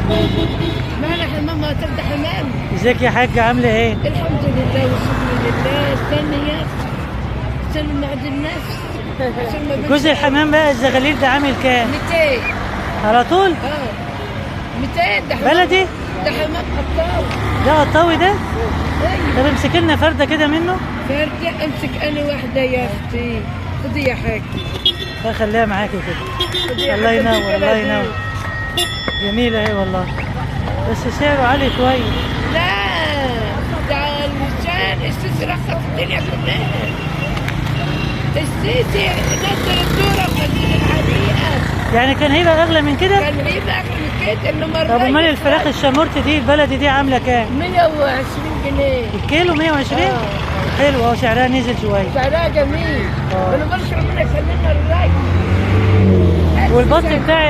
مالك حمام ما تفتح حمام. ازيك يا حاجة عاملة ايه؟ الحمد لله والشكر لله. استني يا اخي عشان معد النفس. عشان ما جزء الحمام بقى الزغاليل ده عامل كام؟ 200. على طول؟ 200 ده حمام. بلدي؟ ده حمام قطاوي. ده قطاوي ده؟ ايوه. طب امسك لنا فردة كده منه؟ فردة امسك انا واحدة يا اختي. خدي يا حاج. لا خليها معاكي كده. خدي يا الله حاج ينور الله البلدي. ينور. جميلة اهي والله. بس سعره عالي شوية. لا ده علشان السيسي رخص الدنيا كلها. السيسي نزل الدورة وخلينا الحديقة. يعني كان هيبقى أغلى من كده؟ كان هيبقى أغلى من كده إنما طب أمال الفراخ الشامورت دي البلدي دي عاملة كام؟ 120 جنيه. الكيلو 120؟ حلو اهو سعرها نزل شوية. سعرها جميل. ما نقولش ربنا يخلينا الري.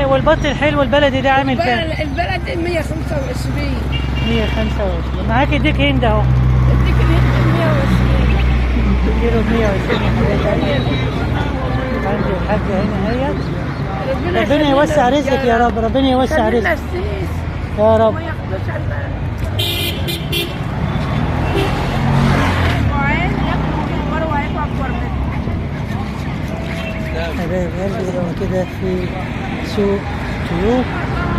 والبط الحلو البلدي ده عامل كام؟ البلد 125. 125. معاكي ديك هند اهو. اديك الهند 120. كيلو 120. عندي الحاجة هنا اهيت. ربنا يوسع رزقك يا رب. ربنا يوسع رزقك يا رب. حبايب قلبي انا كده في سوق طيور،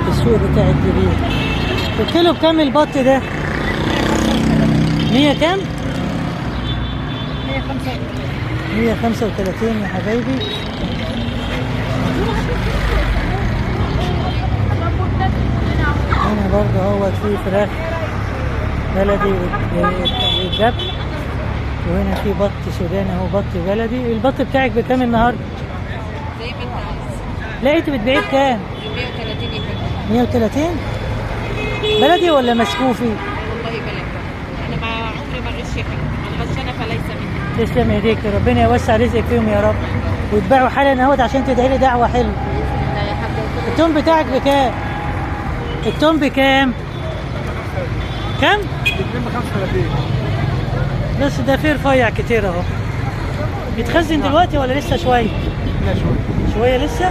السوق بتاع الدبيب. الكيلو بكام البط ده؟ 100 كام؟ 135 يا حبايبي. هنا برضه هو في فراخ بلدي والذبح، وهنا في بط سوداني اهو بط بلدي. البط بتاعك بكام النهارده؟ زي ما انت عايز. لقيت بتبيعيه بكام؟ 130 يا فندم. 130 بلدي ولا مسكوفي؟ والله بلد. انا مع عمري ما غش فيه. انا غشانه فليس مني. تسلم ايديك. ربنا يوسع رزقك فيهم يا رب، ويتباعوا حالا اهوت عشان تدعي لي دعوه حلوه. لا يا حاجه. التوم بتاعك بكام؟ التوم بكام؟ كام؟ 235. بس ده فيه رفيع كتير اهو. بيتخزن دلوقتي ولا لسه شويه؟ لا شوية. شويه لسه؟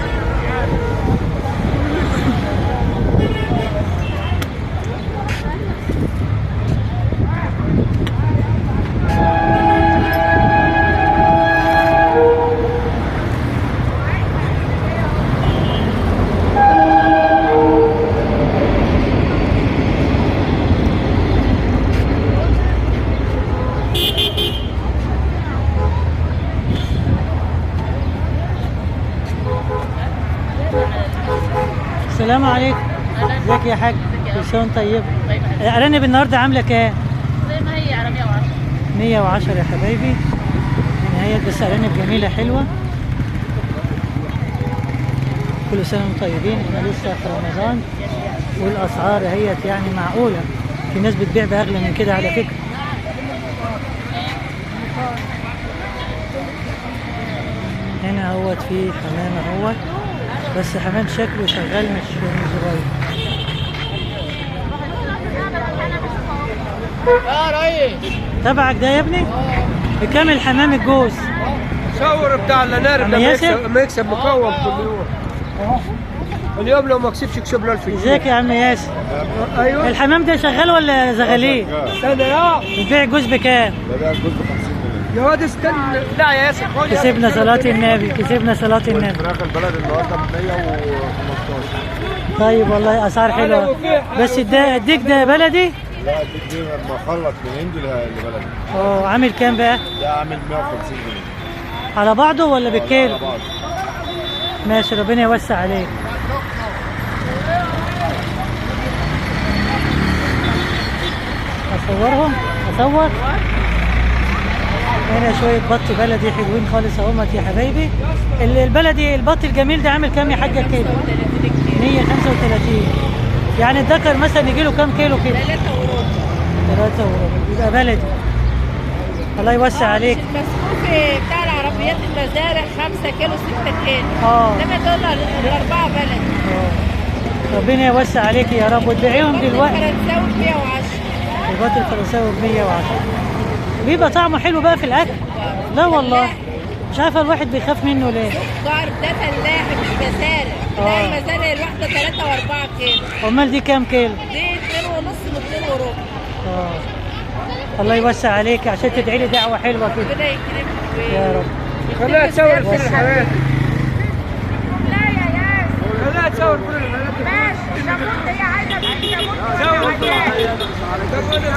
السلام عليكم. ازيك يا حاج؟ كل سنه وانت طيب. الارانب النهارده عامله كام؟ زي ما هي على 110. 110 يا حبايبي. نهاية بس ارانب جميله حلوه. كل سنه وانتم طيبين. احنا لسه في رمضان والاسعار اهيت يعني معقوله. في ناس بتبيع باغلى من كده على فكره. هنا اهوت في حمام اهوت، بس حمام شكله شغال مش صغير. يا ريس. تبعك ده يا ابني؟ بكام الحمام الجوز؟ صور بتاع النار عم ياسر؟ لما يكسب مقوم كل يوم. اليوم لو ما كسبش يكسب له 1000 جنيه. ازيك يا عم ياسر؟ ايوه. الحمام ده شغال ولا زغاليل؟ استنى يا بتبيع الجوز بكام؟ يا واد استنى. لا يا ياسر خد يا كسبنا ياسر. صلاة النبي، كسبنا صلاة النبي. فراخ البلد النهارده ب 115. طيب والله اسعار حلوه. بس الديك ده بلدي؟ لا دي مخلط من هندي لبلدي. اه عامل كام بقى؟ ده عامل 150 جنيه. على بعضه ولا بالكيلو؟ على بعض. ماشي ربنا يوسع عليك. اصورهم؟ اصور؟ هنا شوية بط بلدي حلوين خالص اهمت يا حبايبي. البلدي البط الجميل ده عامل كام يا حاجة الكيلو؟ 135. يعني الذكر مثلا يجي له كام كيلو كده؟ 3 وربع. 3 وربع يبقى بلدي. الله يوسع عليك. المسكوفي بتاع العربيات المزارع 5 كيلو 6 كيلو. اه انما دول الاربعه بلد. ربنا يوسع عليك يا رب وتبيعيهم دلوقتي. الفرنساوي ب 110. البط الفرنساوي ب 110. بيبقى طعمه حلو بقى في الاكل؟ لا والله مش عارفه الواحد بيخاف منه ليه. سكر ده فلاحي مش مزارع. تلاقي المزارع الواحده 3 و4 كيلو. كيلو. امال دي كام كيلو؟ دي 2 ونص و2 وربع. الله يوسع عليك عشان تدعي لي دعوه حلوه كده. ربنا يكرمك يا رب. خليها تصور كل وسع. الحالات. خليها تصور كل